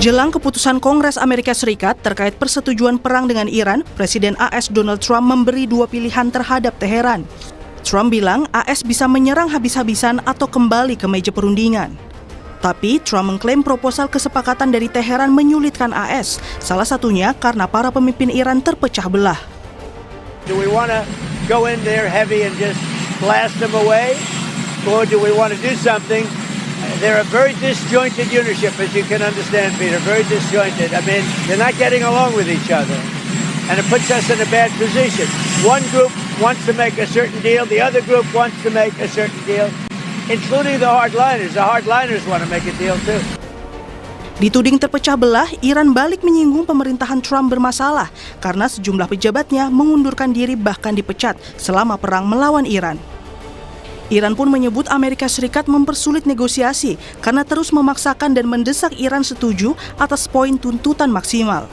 Jelang keputusan Kongres Amerika Serikat terkait persetujuan perang dengan Iran, Presiden AS Donald Trump memberi dua pilihan terhadap Teheran. Trump bilang AS bisa menyerang habis-habisan atau kembali ke meja perundingan. Tapi Trump mengklaim proposal kesepakatan dari Teheran menyulitkan AS, salah satunya karena para pemimpin Iran terpecah belah. Do we want to go in there heavy and just blast them away? Or do we want to do something? They're a very disjointed unitship, as you can understand, Peter, very disjointed. I mean, they're not getting along with each other. And it puts us in a bad position. One group wants to make a certain deal, the other group wants to make a certain deal, including the hardliners. The hardliners want to make a deal too. Dituding terpecah belah, Iran balik menyinggung pemerintahan Trump bermasalah karena sejumlah pejabatnya mengundurkan diri bahkan dipecat selama perang melawan Iran. Iran pun menyebut Amerika Serikat mempersulit negosiasi karena terus memaksakan dan mendesak Iran setuju atas poin tuntutan maksimal.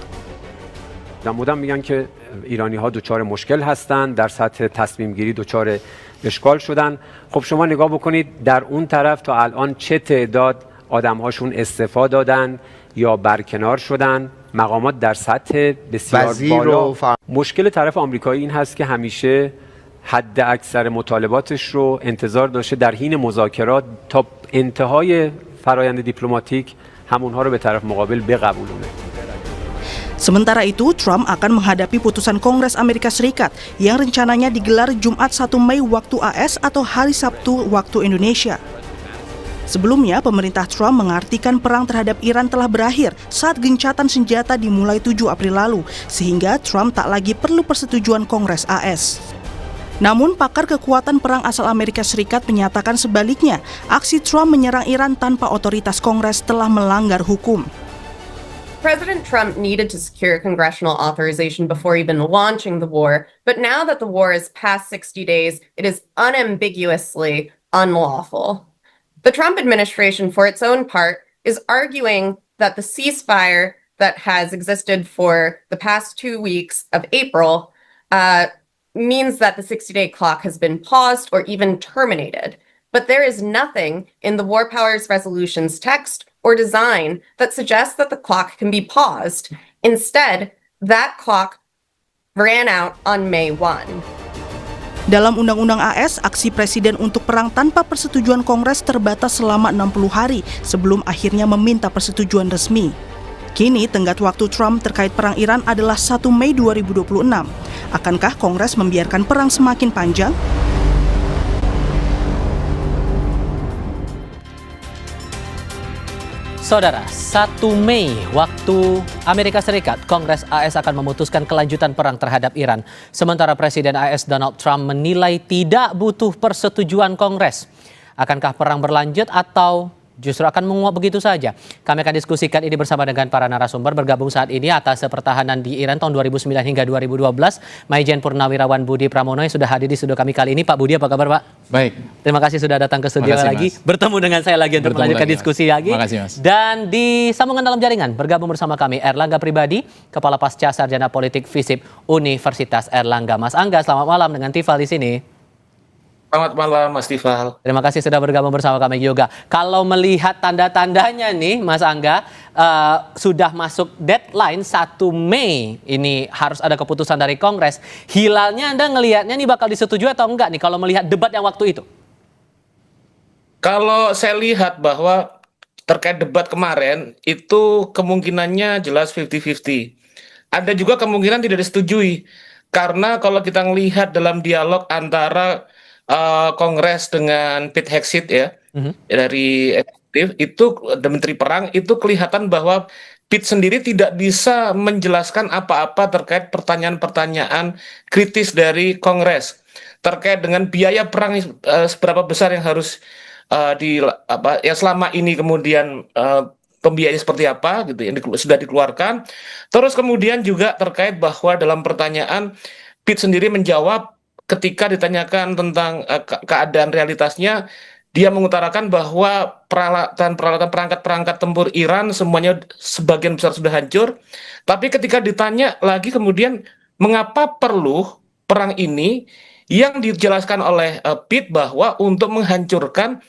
معمولا میگن که ایرانی‌ها دچار مشکل هستند، در سطح تصمیم گیری دچار اشکال شدن. خب شما نگاه بکنید در اون طرف تا الان چه تعداد آدم‌هاشون استعفا دادن یا برکنار شدن، مقامات در سطح بسیار بالا. مشکل طرف آمریکایی این هست که همیشه حد اکثر مطالباتش رو انتظار داشته در حین مذاکرات تا انتهای فرایند دیپلماتیک همونها رو به طرف مقابل بقبولونه. Sementara itu, Trump akan menghadapi putusan Kongres Amerika Serikat yang rencananya digelar Jumat 1 Mei waktu AS atau hari Sabtu waktu Indonesia. Sebelumnya, pemerintah Trump mengartikan perang terhadap Iran telah berakhir saat gencatan senjata dimulai 7 April lalu, sehingga Trump tak lagi perlu persetujuan Kongres AS. Namun, pakar kekuatan perang asal Amerika Serikat menyatakan sebaliknya, aksi Trump menyerang Iran tanpa otoritas Kongres telah melanggar hukum. President Trump needed to secure congressional authorization before even launching the war, but now that the war is past 60 days, it is unambiguously unlawful. The Trump administration, for its own part, is arguing that the ceasefire that has existed for the past 2 weeks of April means that the 60-day clock has been paused or even terminated. But there is nothing in the War Powers Resolution's text or design that suggests that the clock can be paused. Instead, that clock ran out on May 1. Dalam Undang-Undang AS, aksi presiden untuk perang tanpa persetujuan Kongres terbatas selama 60 hari sebelum akhirnya meminta persetujuan resmi. Kini, tenggat waktu Trump terkait perang Iran adalah 1 Mei 2026. Akankah Kongres membiarkan perang semakin panjang? Saudara, 1 Mei waktu Amerika Serikat, Kongres AS akan memutuskan kelanjutan perang terhadap Iran. Sementara Presiden AS Donald Trump menilai tidak butuh persetujuan Kongres. Akankah perang berlanjut atau justru akan menguap begitu saja? Kami akan diskusikan ini bersama dengan para narasumber bergabung saat ini atas pertahanan di Iran tahun 2009 hingga 2012. Maijen Purnawirawan Budi Pramono yang sudah hadir di studio kami kali ini. Pak Budi, apa kabar Pak? Baik. Terima kasih sudah datang ke studio lagi. Mas. Bertemu dengan saya lagi untuk melanjutkan diskusi lagi. Terima kasih, Mas. Dan di sambungan dalam jaringan bergabung bersama kami Erlangga Pribadi, Kepala Pasca Sarjana Politik FISIP Universitas Erlangga. Mas Angga, selamat malam dengan Tifal di sini. Selamat malam Mas Tifal. Terima kasih sudah bergabung bersama kami juga. Kalau melihat tanda-tandanya nih Mas Angga, sudah masuk deadline 1 Mei. Ini harus ada keputusan dari Kongres. Hilalnya Anda ngelihatnya nih bakal disetujui atau enggak nih kalau melihat debat yang waktu itu? Kalau saya lihat bahwa terkait debat kemarin itu kemungkinannya jelas 50-50. Ada juga kemungkinan tidak disetujui. Karena kalau kita melihat dalam dialog antara Kongres dengan Pete Hegseth ya dari eksekutif itu Menteri Perang itu kelihatan bahwa Pete sendiri tidak bisa menjelaskan apa-apa terkait pertanyaan-pertanyaan kritis dari Kongres terkait dengan biaya perang seberapa besar yang harus selama ini kemudian pembiayaan seperti apa gitu yang sudah dikeluarkan. Terus kemudian juga terkait bahwa dalam pertanyaan Pete sendiri menjawab ketika ditanyakan tentang keadaan realitasnya, dia mengutarakan bahwa peralatan perangkat-perangkat tempur Iran semuanya sebagian besar sudah hancur. Tapi ketika ditanya lagi kemudian mengapa perlu perang ini, yang dijelaskan oleh Pete bahwa untuk menghancurkan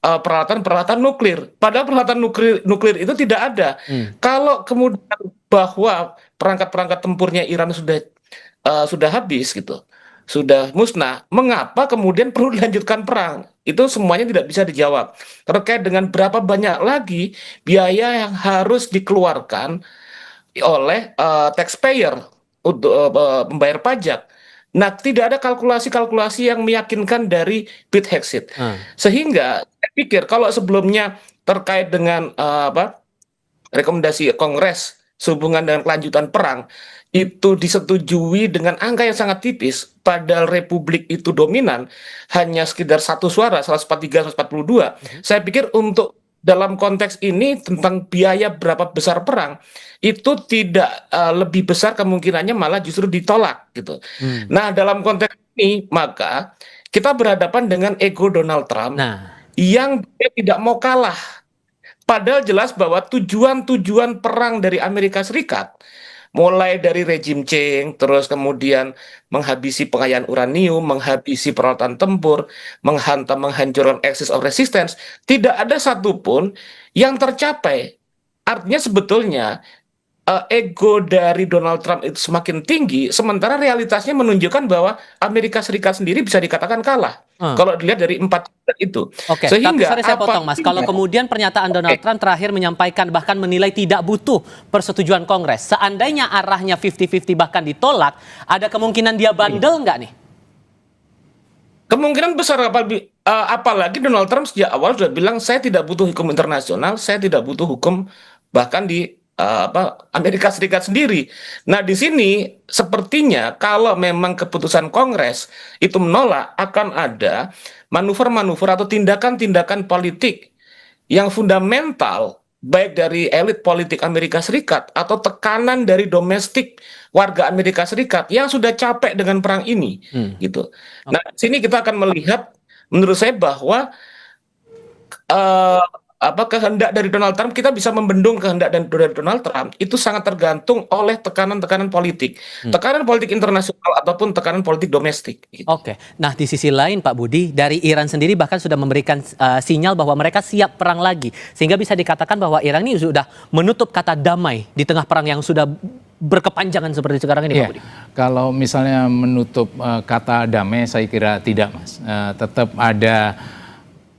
peralatan-peralatan nuklir. Padahal peralatan nuklir itu tidak ada. Kalau kemudian bahwa perangkat-perangkat tempurnya Iran sudah habis gitu, sudah musnah, mengapa kemudian perlu dilanjutkan perang? Itu semuanya tidak bisa dijawab. Terkait dengan berapa banyak lagi biaya yang harus dikeluarkan oleh taxpayer untuk membayar pajak. Nah, tidak ada kalkulasi-kalkulasi yang meyakinkan dari Pete Hegseth. Sehingga saya pikir kalau sebelumnya terkait dengan rekomendasi Kongres sehubungan dengan kelanjutan perang itu disetujui dengan angka yang sangat tipis, padahal Republik itu dominan hanya sekitar 1 suara, 143, 142. Saya pikir untuk dalam konteks ini tentang biaya berapa besar perang itu tidak lebih besar, kemungkinannya malah justru ditolak gitu. Nah, dalam konteks ini maka kita berhadapan dengan ego Donald Trump yang dia tidak mau kalah. Padahal jelas bahwa tujuan-tujuan perang dari Amerika Serikat, mulai dari rejim change, terus kemudian menghabisi pengayaan uranium, menghabisi peralatan tempur, menghancurkan axis of resistance, tidak ada satupun yang tercapai. Artinya sebetulnya ego dari Donald Trump itu semakin tinggi, sementara realitasnya menunjukkan bahwa Amerika Serikat sendiri bisa dikatakan kalah. Kalau dilihat dari 4 itu. Oke, Sehingga tapi saya potong, Mas. Kalau kemudian pernyataan Donald Trump terakhir menyampaikan bahkan menilai tidak butuh persetujuan Kongres, seandainya arahnya 50-50 bahkan ditolak, ada kemungkinan dia bandel nggak nih? Kemungkinan besar, apalagi Donald Trump sejak awal sudah bilang saya tidak butuh hukum internasional, saya tidak butuh hukum bahkan di Amerika Serikat sendiri. Nah, di sini sepertinya kalau memang keputusan Kongres itu menolak, akan ada manuver-manuver atau tindakan-tindakan politik yang fundamental, baik dari elit politik Amerika Serikat atau tekanan dari domestik warga Amerika Serikat yang sudah capek dengan perang ini, gitu. Nah, di sini kita akan melihat, menurut saya bahwa kehendak dari Donald Trump, kita bisa membendung kehendak dari Donald Trump itu sangat tergantung oleh tekanan-tekanan politik, tekanan politik internasional ataupun tekanan politik domestik. Gitu. Oke, nah di sisi lain Pak Budi, dari Iran sendiri bahkan sudah memberikan sinyal bahwa mereka siap perang lagi, sehingga bisa dikatakan bahwa Iran ini sudah menutup kata damai di tengah perang yang sudah berkepanjangan seperti sekarang ini, Pak Budi. Kalau misalnya menutup kata damai, saya kira tidak, Mas. Tetap ada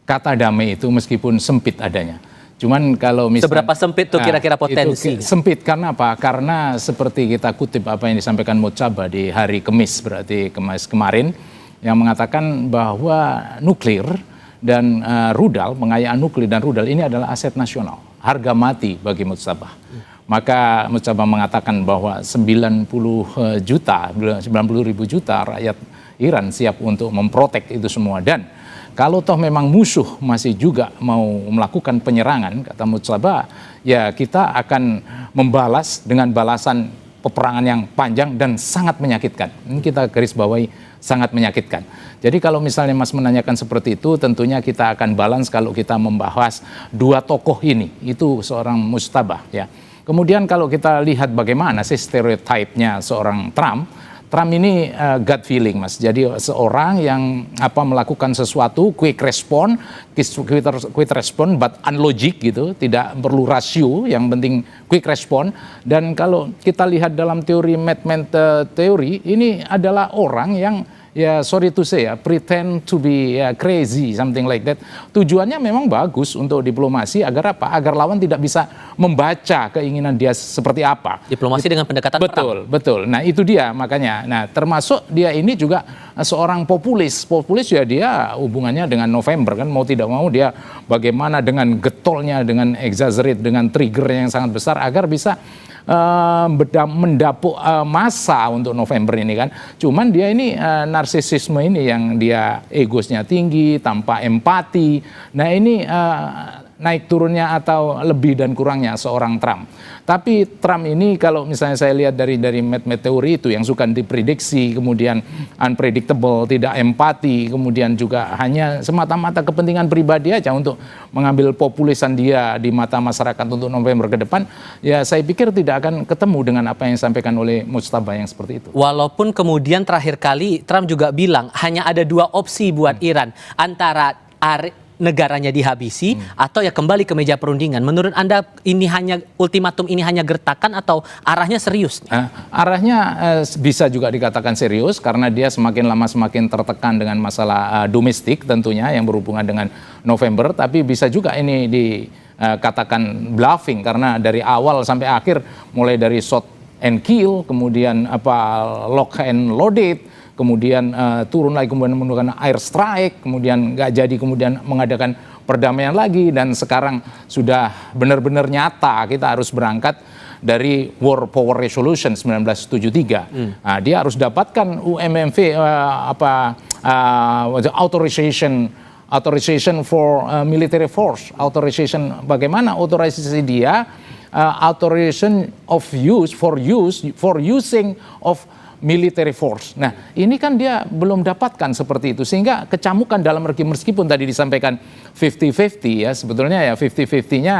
kata damai itu meskipun sempit adanya. Cuman kalau misalnya seberapa sempit tuh kira-kira potensi? Sempit karena apa? Karena seperti kita kutip apa yang disampaikan Mojtaba di hari Kamis, berarti kemarin, yang mengatakan bahwa nuklir dan rudal, pengayaan nuklir dan rudal ini adalah aset nasional, harga mati bagi Mojtaba. Maka Mojtaba mengatakan bahwa 90 ribu juta rakyat Iran siap untuk memprotek itu semua. Dan kalau toh memang musuh masih juga mau melakukan penyerangan, kata Mojtaba, ya kita akan membalas dengan balasan peperangan yang panjang dan sangat menyakitkan. Ini kita garis bawahi, sangat menyakitkan. Jadi kalau misalnya Mas menanyakan seperti itu, tentunya kita akan balance kalau kita membahas dua tokoh ini. Itu seorang Mojtaba, ya. Kemudian kalau kita lihat bagaimana sih stereotipnya seorang Trump ini gut feeling, Mas. Jadi seorang yang melakukan sesuatu quick respond but unlogic gitu, tidak perlu rasio, yang penting quick respond. Dan kalau kita lihat dalam teori Madman teori, ini adalah orang yang sorry to say pretend to be crazy, something like that. Tujuannya memang bagus untuk diplomasi, agar apa? Agar lawan tidak bisa membaca keinginan dia seperti apa. Diplomasi dengan pendekatan perang. Betul. Nah, itu dia makanya. Nah, termasuk dia ini juga seorang populis. Populis ya, dia hubungannya dengan November kan, mau tidak mau dia bagaimana dengan getolnya, dengan exaggerate, dengan trigger yang sangat besar agar bisa mendapuk massa untuk November ini kan. Cuman dia ini narsisisme ini yang dia egosnya tinggi, tanpa empati. Nah, ini naik turunnya atau lebih dan kurangnya seorang Trump. Tapi Trump ini kalau misalnya saya lihat dari Madman teori itu yang suka diprediksi, kemudian unpredictable, tidak empati, kemudian juga hanya semata-mata kepentingan pribadi aja untuk mengambil populisan dia di mata masyarakat untuk November ke depan, ya saya pikir tidak akan ketemu dengan apa yang disampaikan oleh Mojtaba yang seperti itu. Walaupun kemudian terakhir kali Trump juga bilang hanya ada dua opsi buat Iran, antara negaranya dihabisi atau ya kembali ke meja perundingan. Menurut Anda ultimatum ini hanya gertakan atau arahnya serius? Arahnya bisa juga dikatakan serius karena dia semakin lama semakin tertekan dengan masalah domestik tentunya yang berhubungan dengan November, tapi bisa juga ini dikatakan bluffing karena dari awal sampai akhir mulai dari shot and kill, kemudian lock and loaded, kemudian turun lagi, kemudian menggunakan air strike, kemudian nggak jadi, kemudian mengadakan perdamaian lagi, dan sekarang sudah benar-benar nyata kita harus berangkat dari War Power Resolution 1973. Nah, dia harus dapatkan UMMV authorization for military force, authorization bagaimana authorization dia, authorization of for using of military force. Nah, ini kan dia belum dapatkan seperti itu, sehingga kecamukan dalam meskipun tadi disampaikan 50-50 ya, sebetulnya ya 50-50-nya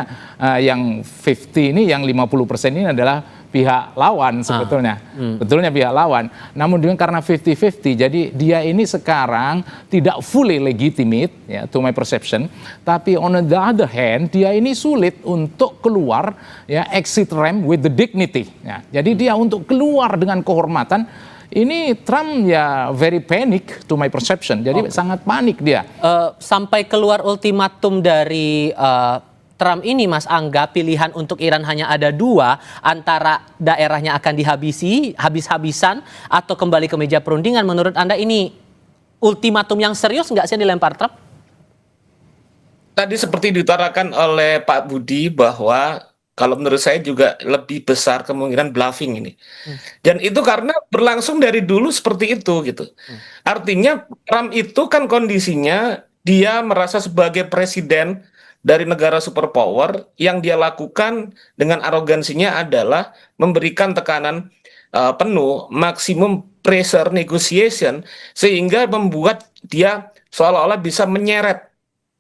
yang 50 ini, yang 50% ini adalah pihak lawan sebetulnya. Betulnya pihak lawan. Namun dengan karena 50-50, jadi dia ini sekarang tidak fully legitimate ya, to my perception, tapi on the other hand dia ini sulit untuk keluar ya, exit ramp with the dignity ya. Jadi dia untuk keluar dengan kehormatan, ini Trump ya very panic to my perception. Jadi sangat panik dia. Sampai keluar ultimatum dari Trump ini, Mas Angga, pilihan untuk Iran hanya ada dua, antara daerahnya akan dihabisi habis-habisan atau kembali ke meja perundingan. Menurut Anda ini ultimatum yang serius nggak sih yang dilempar Trump? Tadi seperti diutarakan oleh Pak Budi bahwa kalau menurut saya juga lebih besar kemungkinan bluffing ini. Dan itu karena berlangsung dari dulu seperti itu gitu. Artinya Trump itu kan kondisinya dia merasa sebagai presiden dari negara superpower, yang dia lakukan dengan arogansinya adalah memberikan tekanan penuh, maksimum pressure negotiation, sehingga membuat dia seolah-olah bisa menyeret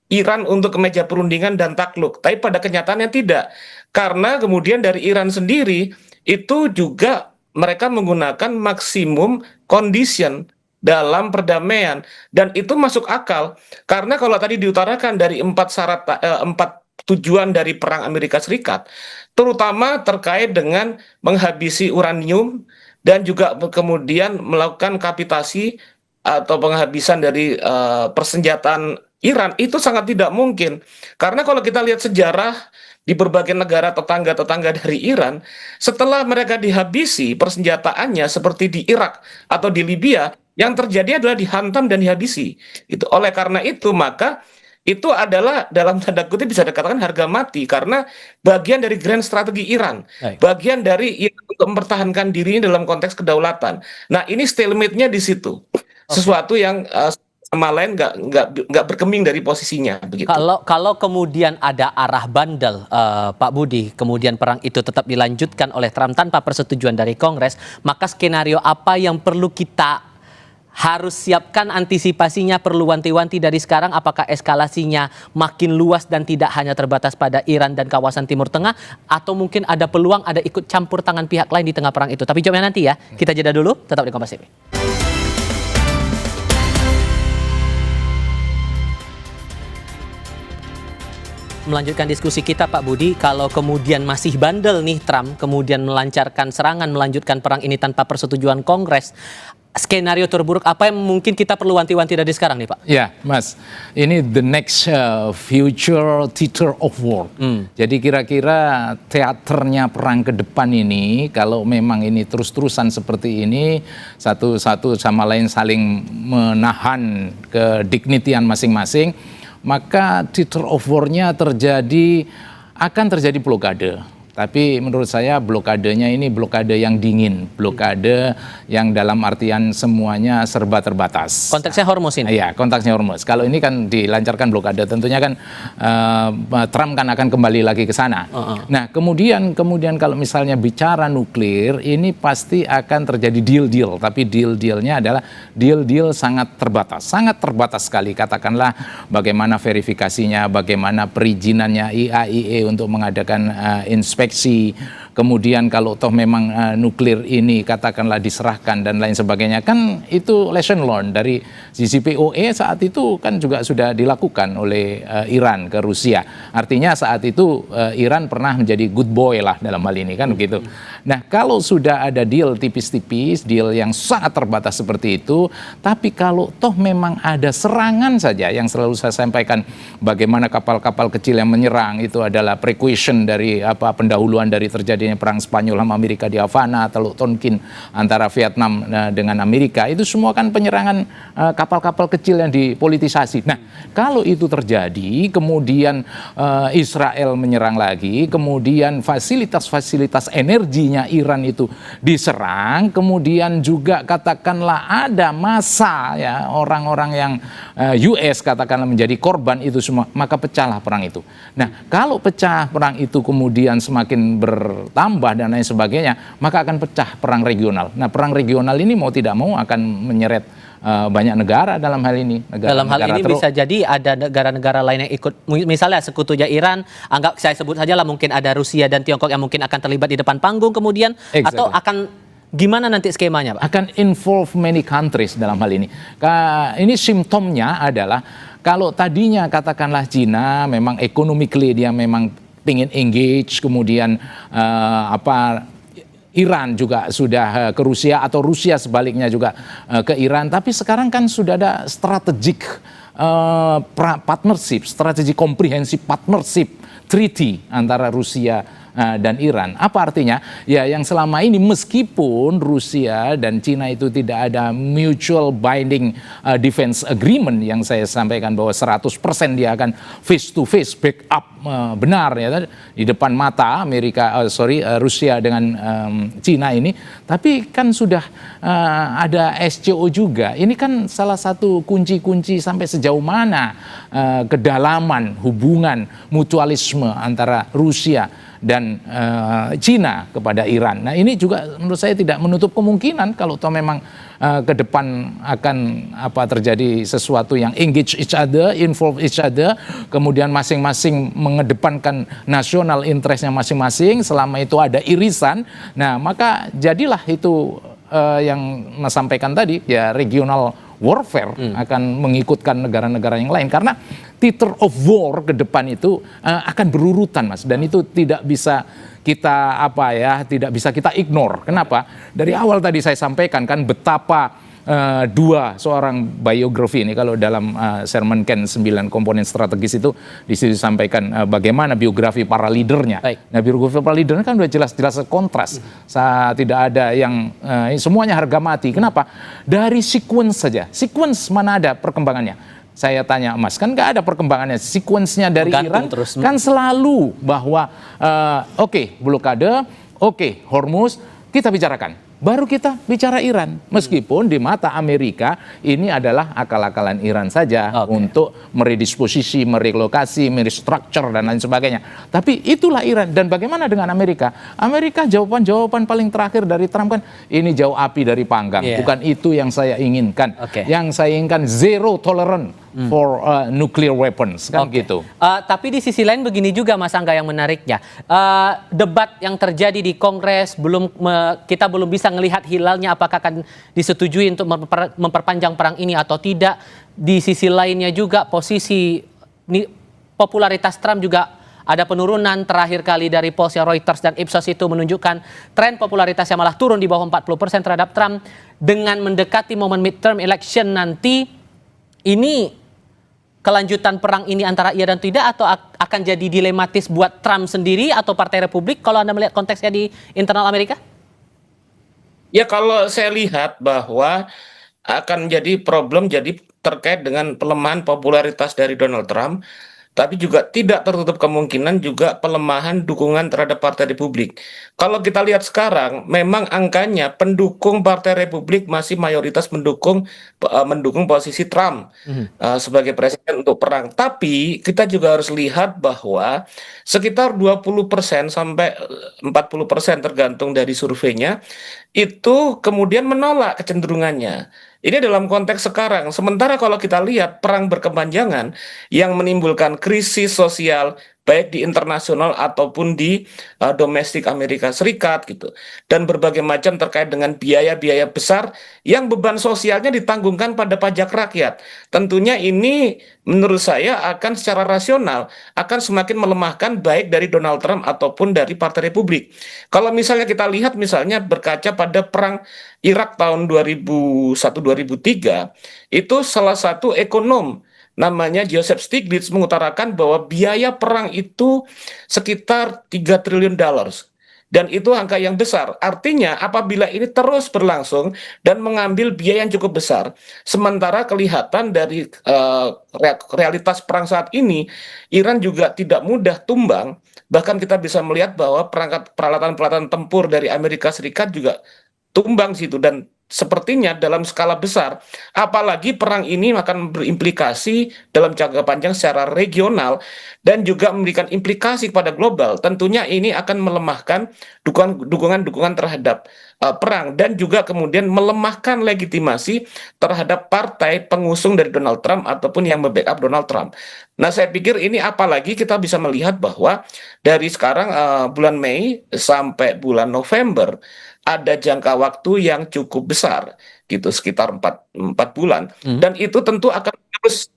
Iran untuk ke meja perundingan dan takluk. Tapi pada kenyataannya tidak, karena kemudian dari Iran sendiri itu juga mereka menggunakan maksimum condition dalam perdamaian, dan itu masuk akal karena kalau tadi diutarakan dari 4 tujuan dari perang Amerika Serikat, terutama terkait dengan menghabisi uranium dan juga kemudian melakukan kapitasi atau penghabisan dari persenjataan Iran, itu sangat tidak mungkin karena kalau kita lihat sejarah di berbagai negara tetangga-tetangga dari Iran, setelah mereka dihabisi persenjataannya seperti di Irak atau di Libya, yang terjadi adalah dihantam dan dihabisi. Itu oleh karena itu maka itu adalah dalam tanda kutip bisa dikatakan harga mati karena bagian dari grand strategi Iran, bagian dari Iran untuk mempertahankan dirinya dalam konteks kedaulatan. Nah, ini stalemate-nya di situ, sesuatu yang sama lain nggak berkeming dari posisinya begitu. Kalau kemudian ada arah bandel, Pak Budi, kemudian perang itu tetap dilanjutkan oleh Trump tanpa persetujuan dari Kongres, maka skenario apa yang perlu kita harus siapkan antisipasinya, perlu wanti-wanti dari sekarang? Apakah eskalasinya makin luas dan tidak hanya terbatas pada Iran dan kawasan Timur Tengah, atau mungkin ada peluang ada ikut campur tangan pihak lain di tengah perang itu? Tapi jawabnya nanti ya. Kita jeda dulu, tetap di Kompas TV. Melanjutkan diskusi kita, Pak Budi, kalau kemudian masih bandel nih Trump, kemudian melancarkan serangan, melanjutkan perang ini tanpa persetujuan Kongres, skenario terburuk apa yang mungkin kita perlu wanti-wanti dari sekarang nih, Pak? Ya, Mas, ini the next future theater of war. Jadi kira-kira teaternya perang ke depan ini, kalau memang ini terus-terusan seperti ini, satu sama lain saling menahan kedignitian masing-masing, maka theater of war-nya akan terjadi blokade. Tapi menurut saya blokadenya ini blokade yang dingin, blokade yang dalam artian semuanya serba terbatas. Konteksnya Hormuz ini? Iya, konteksnya Hormuz. Kalau ini kan dilancarkan blokade, tentunya kan Trump kan akan kembali lagi ke sana. Nah, kemudian kalau misalnya bicara nuklir, ini pasti akan terjadi deal-deal. Tapi deal-dealnya adalah deal-deal sangat terbatas sekali. Katakanlah bagaimana verifikasinya, bagaimana perizinannya IAEA untuk mengadakan inspeksi, kemudian kalau toh memang nuklir ini katakanlah diserahkan dan lain sebagainya, kan itu lesson learned dari JCPOA saat itu kan juga sudah dilakukan oleh Iran ke Rusia. Artinya saat itu Iran pernah menjadi good boy lah dalam hal ini kan begitu. Nah, kalau sudah ada deal tipis-tipis, deal yang sangat terbatas seperti itu, tapi kalau toh memang ada serangan saja, yang selalu saya sampaikan bagaimana kapal-kapal kecil yang menyerang itu adalah precuation dari pendahuluan dari terjadinya perang Spanyol sama Amerika di Havana, Teluk Tonkin antara Vietnam dengan Amerika, itu semua kan penyerangan kapal-kapal kecil yang dipolitisasi. Nah, kalau itu terjadi, kemudian Israel menyerang lagi, kemudian fasilitas-fasilitas energinya Iran itu diserang, kemudian juga katakanlah ada massa ya orang-orang yang US katakanlah menjadi korban itu semua, maka pecahlah perang itu. Nah, kalau pecah perang itu kemudian semakin bertambah dan lain sebagainya, maka akan pecah perang regional. Nah, perang regional ini mau tidak mau akan menyeret banyak negara dalam hal ini. Dalam hal ini bisa jadi ada negara-negara lain yang ikut, misalnya sekutunya Iran, anggap saya sebut saja lah, mungkin ada Rusia dan Tiongkok yang mungkin akan terlibat di depan panggung kemudian, atau akan gimana nanti skemanya, Pak? Akan involve many countries dalam hal ini. Ini simptomnya adalah kalau tadinya katakanlah Cina memang economically dia memang ingin engage, kemudian Iran juga sudah ke Rusia atau Rusia sebaliknya juga ke Iran, tapi sekarang kan sudah ada strategic partnership, strategic comprehensive partnership treaty antara Rusia dan Iran. Apa artinya? Ya, yang selama ini meskipun Rusia dan Cina itu tidak ada mutual binding defense agreement yang saya sampaikan bahwa 100% dia akan face to face backup benar ya di depan mata Rusia dengan Cina ini, tapi kan sudah ada SCO juga. Ini kan salah satu kunci-kunci sampai sejauh mana kedalaman hubungan mutualisme antara Rusia dan Cina kepada Iran. Nah, ini juga menurut saya tidak menutup kemungkinan kalau toh memang ke depan akan terjadi sesuatu yang engage each other, involve each other, kemudian masing-masing mengedepankan national interestnya masing-masing, selama itu ada irisan. Nah, maka jadilah itu yang Mas sampaikan tadi, ya regional warfare akan mengikutkan negara-negara yang lain, karena theater of war ke depan itu akan berurutan, Mas, dan itu tidak bisa kita tidak bisa kita ignore. Kenapa? Dari awal tadi saya sampaikan kan betapa seorang biografi ini, kalau dalam Sherman Kent 9 komponen strategis itu di situ disampaikan bagaimana biografi para leadernya. Nah, biografi para leadernya kan udah jelas-jelas kontras. Tidak ada yang semuanya harga mati. Kenapa? Dari sequence saja. Sequence mana ada perkembangannya? Saya tanya, Mas, kan nggak ada perkembangannya. Sequence-nya dari Iran terus kan selalu bahwa blokade, Hormuz, kita bicarakan. Baru kita bicara Iran. Meskipun di mata Amerika ini adalah akal-akalan Iran saja untuk meredisposisi, merelokasi, merestructure dan lain sebagainya. Tapi itulah Iran. Dan bagaimana dengan Amerika? Amerika jawaban paling terakhir dari Trump kan, ini jauh api dari panggang. Bukan itu yang saya inginkan. Yang saya inginkan zero tolerance for nuclear weapons, kan gitu. Tapi di sisi lain begini juga, Mas Angga, yang menariknya. Debat yang terjadi di Kongres, kita belum bisa melihat hilalnya apakah akan disetujui untuk memperpanjang perang ini atau tidak. Di sisi lainnya juga popularitas Trump juga ada penurunan. Terakhir kali dari polsnya Reuters dan Ipsos itu menunjukkan tren popularitasnya malah turun di bawah 40% terhadap Trump. Dengan mendekati momen midterm election nanti, ini kelanjutan perang ini antara iya dan tidak, atau akan jadi dilematis buat Trump sendiri atau Partai Republik kalau Anda melihat konteksnya di internal Amerika? Ya, kalau saya lihat bahwa akan jadi problem terkait dengan pelemahan popularitas dari Donald Trump, tapi juga tidak tertutup kemungkinan juga pelemahan dukungan terhadap Partai Republik. Kalau kita lihat sekarang, memang angkanya pendukung Partai Republik masih mayoritas mendukung posisi Trump sebagai presiden untuk perang. Tapi kita juga harus lihat bahwa sekitar 20% sampai 40% tergantung dari surveinya, itu kemudian menolak kecenderungannya. Ini dalam konteks sekarang. Sementara kalau kita lihat perang berkepanjangan yang menimbulkan krisis sosial, baik di internasional ataupun di domestik Amerika Serikat gitu. Dan berbagai macam terkait dengan biaya-biaya besar yang beban sosialnya ditanggungkan pada pajak rakyat. Tentunya ini menurut saya akan secara rasional akan semakin melemahkan baik dari Donald Trump ataupun dari Partai Republik. Kalau misalnya kita lihat misalnya berkaca pada perang Irak tahun 2001-2003, itu salah satu ekonom namanya Joseph Stiglitz mengutarakan bahwa biaya perang itu sekitar 3 triliun dollars. Dan itu angka yang besar. Artinya apabila ini terus berlangsung dan mengambil biaya yang cukup besar, sementara kelihatan dari realitas perang saat ini, Iran juga tidak mudah tumbang. Bahkan kita bisa melihat bahwa peralatan-peralatan tempur dari Amerika Serikat juga tumbang situ, dan sepertinya dalam skala besar, apalagi perang ini akan berimplikasi dalam jangka panjang secara regional dan juga memberikan implikasi kepada global. Tentunya ini akan melemahkan dukungan terhadap perang dan juga kemudian melemahkan legitimasi terhadap partai pengusung dari Donald Trump ataupun yang membackup Donald Trump. Nah, saya pikir ini apalagi kita bisa melihat bahwa dari sekarang bulan Mei sampai bulan November ada jangka waktu yang cukup besar gitu, sekitar 4 bulan, dan itu tentu akan terus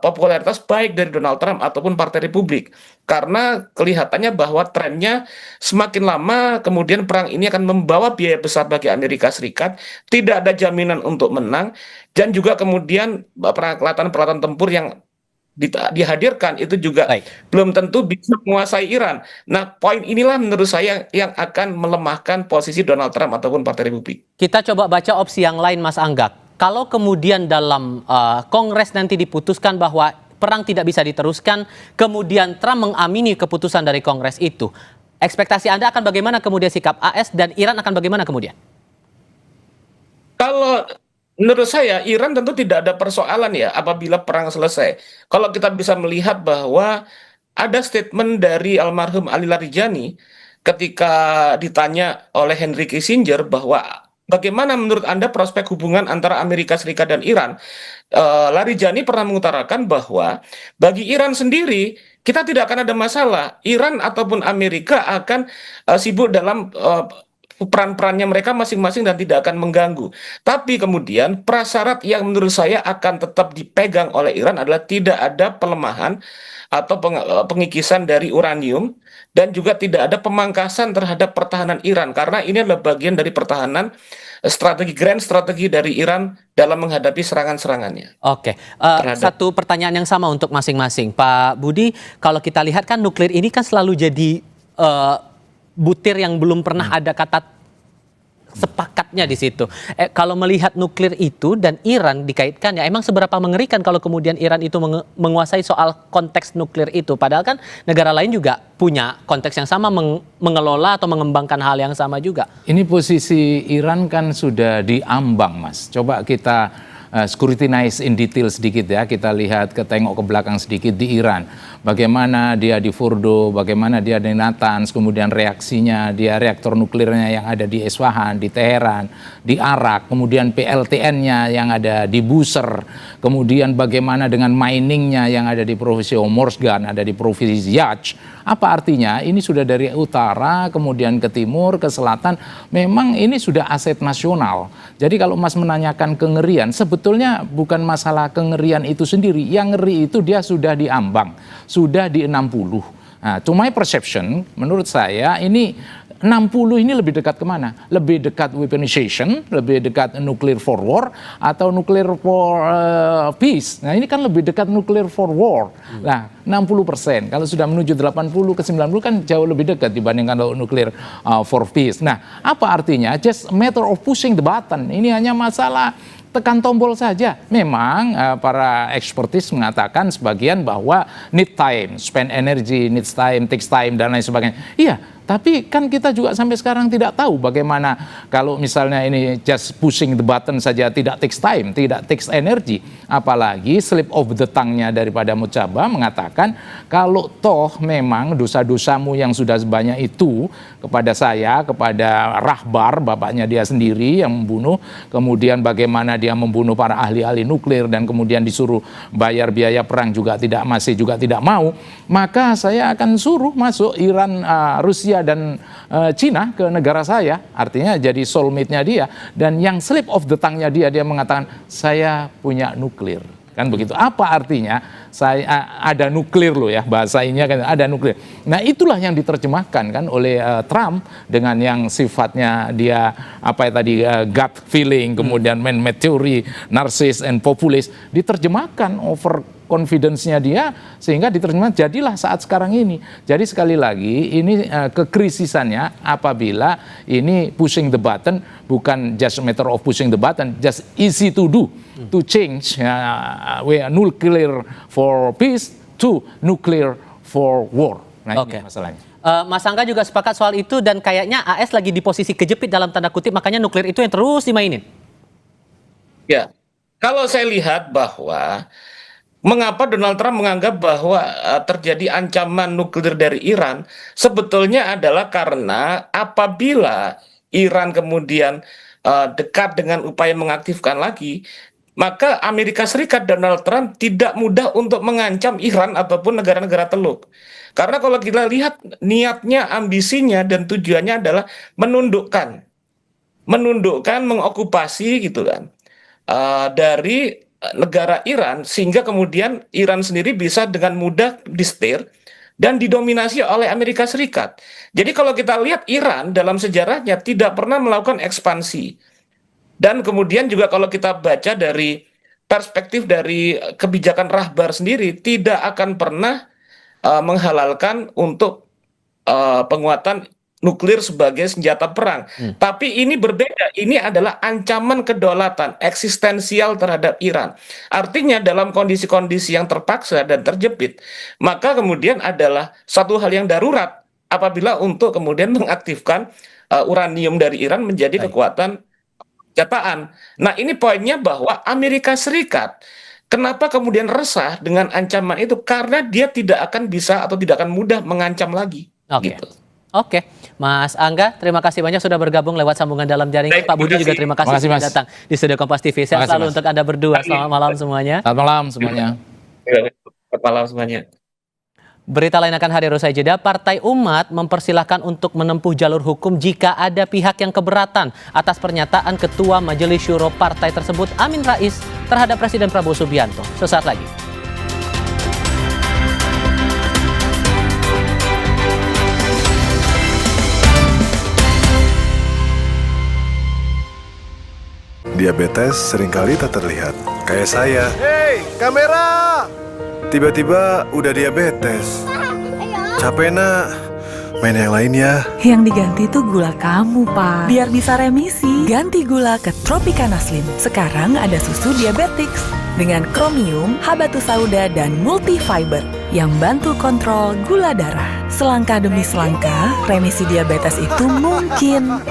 popularitas baik dari Donald Trump ataupun Partai Republik, karena kelihatannya bahwa trennya semakin lama kemudian perang ini akan membawa biaya besar bagi Amerika Serikat, tidak ada jaminan untuk menang, dan juga kemudian peralatan-peralatan tempur yang dihadirkan itu juga belum tentu bisa menguasai Iran. Nah, poin inilah menurut saya yang akan melemahkan posisi Donald Trump ataupun Partai Republik. Kita coba baca opsi yang lain, Mas Angga. Kalau kemudian dalam Kongres nanti diputuskan bahwa perang tidak bisa diteruskan, kemudian Trump mengamini keputusan dari Kongres itu, ekspektasi Anda akan bagaimana kemudian sikap AS dan Iran akan bagaimana kemudian? Kalau menurut saya, Iran tentu tidak ada persoalan ya apabila perang selesai. Kalau kita bisa melihat bahwa ada statement dari almarhum Ali Larijani ketika ditanya oleh Henry Kissinger bahwa bagaimana menurut Anda prospek hubungan antara Amerika Serikat dan Iran. Larijani pernah mengutarakan bahwa bagi Iran sendiri, kita tidak akan ada masalah. Iran ataupun Amerika akan sibuk dalam peran-perannya mereka masing-masing dan tidak akan mengganggu. Tapi kemudian prasyarat yang menurut saya akan tetap dipegang oleh Iran adalah tidak ada pelemahan atau pengikisan dari uranium, dan juga tidak ada pemangkasan terhadap pertahanan Iran, karena ini adalah bagian dari pertahanan grand strategi dari Iran dalam menghadapi serangan-serangannya. Oke, satu pertanyaan yang sama untuk masing-masing. Pak Budi, kalau kita lihat kan nuklir ini kan selalu jadi butir yang belum pernah ada kata sepakatnya di situ. Kalau melihat nuklir itu dan Iran dikaitkan, ya emang seberapa mengerikan kalau kemudian Iran itu menguasai soal konteks nuklir itu. Padahal kan negara lain juga punya konteks yang sama, mengelola atau mengembangkan hal yang sama juga. Ini posisi Iran kan sudah diambang, Mas. Coba kita scrutinize in detail sedikit ya, kita lihat tengok ke belakang sedikit di Iran. Bagaimana dia di Fordo, bagaimana dia di Natanz, kemudian reaksinya, dia reaktor nuklirnya yang ada di Isfahan, di Teheran, di Arak, kemudian PLTN-nya yang ada di Bushehr, kemudian bagaimana dengan miningnya yang ada di Provinsi Hormozgan, ada di Provinsi Yazd. Apa artinya? Ini sudah dari utara, kemudian ke timur, ke selatan, memang ini sudah aset nasional. Jadi kalau Mas menanyakan kengerian, sebetulnya bukan masalah kengerian itu sendiri, yang ngeri itu dia sudah diambang, sudah di 60. Nah, to my perception, menurut saya ini 60 ini lebih dekat kemana? Lebih dekat weaponization, lebih dekat nuclear for war, atau nuclear for peace. Nah ini kan lebih dekat nuclear for war. Nah 60%, kalau sudah menuju 80 ke 90 kan jauh lebih dekat dibandingkan nuclear for peace. Nah apa artinya? Just a matter of pushing the button. Ini hanya masalah tekan tombol saja. Memang para ekspertis mengatakan sebagian bahwa need time, spend energy, needs time, takes time, dan lain sebagainya. Iya, Tapi kan kita juga sampai sekarang tidak tahu bagaimana kalau misalnya ini just pushing the button saja tidak takes time, tidak takes energy. Apalagi slip of the tongue-nya daripada Muchaba mengatakan kalau toh memang dosa-dosamu yang sudah sebanyak itu kepada saya, kepada Rahbar, bapaknya dia sendiri yang membunuh, kemudian bagaimana dia membunuh para ahli-ahli nuklir dan kemudian disuruh bayar biaya perang juga masih tidak mau, maka saya akan suruh masuk Iran, Rusia dan Cina ke negara saya, artinya jadi soulmate-nya dia. Dan yang slip of the tongue-nya dia mengatakan saya punya nuklir, kan begitu. Apa artinya? Saya ada nuklir loh ya, bahasa ini kan ada nuklir. Nah itulah yang diterjemahkan kan oleh Trump dengan yang sifatnya dia gut feeling, kemudian man-made theory, narsis and populist, diterjemahkan over confidence-nya dia sehingga diterjemahkan jadilah saat sekarang ini. Jadi sekali lagi ini kekrisisannya apabila ini pushing the button bukan just a matter of pushing the button, just easy to do, to change nuclear for peace to nuclear for war. Nah ini masalahnya. Mas Angga juga sepakat soal itu dan kayaknya AS lagi di posisi kejepit dalam tanda kutip, makanya nuklir itu yang terus dimainin. Ya, kalau saya lihat bahwa mengapa Donald Trump menganggap bahwa terjadi ancaman nuklir dari Iran sebetulnya adalah karena apabila Iran kemudian dekat dengan upaya mengaktifkan lagi, maka Amerika Serikat Donald Trump tidak mudah untuk mengancam Iran ataupun negara-negara Teluk. Karena kalau kita lihat niatnya, ambisinya dan tujuannya adalah menundukkan, mengokupasi gitu kan dari negara Iran, sehingga kemudian Iran sendiri bisa dengan mudah disetir dan didominasi oleh Amerika Serikat. Jadi kalau kita lihat Iran dalam sejarahnya tidak pernah melakukan ekspansi. Dan kemudian juga kalau kita baca dari perspektif dari kebijakan Rahbar sendiri, tidak akan pernah menghalalkan untuk penguatan nuklir sebagai senjata perang. Tapi ini berbeda, ini adalah ancaman kedaulatan eksistensial terhadap Iran. Artinya dalam kondisi-kondisi yang terpaksa dan terjepit, maka kemudian adalah satu hal yang darurat apabila untuk kemudian mengaktifkan uranium dari Iran menjadi kekuatan senjataan. Nah ini poinnya bahwa Amerika Serikat kenapa kemudian resah dengan ancaman itu, karena dia tidak akan bisa atau tidak akan mudah mengancam lagi. Gitu. Oke, Mas Angga, terima kasih banyak sudah bergabung lewat sambungan dalam jaringan. Pak Budi juga terima kasih sudah datang di studio Kompas TV. Sehat selalu untuk Anda berdua. Selamat malam semuanya. Selamat malam semuanya. Selamat malam semuanya. Berita lain akan hadir usai jeda. Partai Umat mempersilahkan untuk menempuh jalur hukum jika ada pihak yang keberatan atas pernyataan Ketua Majelis Syuro partai tersebut, Amin Rais, terhadap Presiden Prabowo Subianto. Sesaat lagi. Diabetes seringkali tak terlihat. Kayak saya. Hei, kamera! Tiba-tiba udah diabetes. Capek nak. Main yang lain ya. Yang diganti tuh gula kamu, Pak. Biar bisa remisi, ganti gula ke Tropicana Slim. Sekarang ada susu Diabetics dengan kromium, habatus sauda, dan multifiber yang bantu kontrol gula darah. Selangkah demi selangkah, remisi diabetes itu mungkin.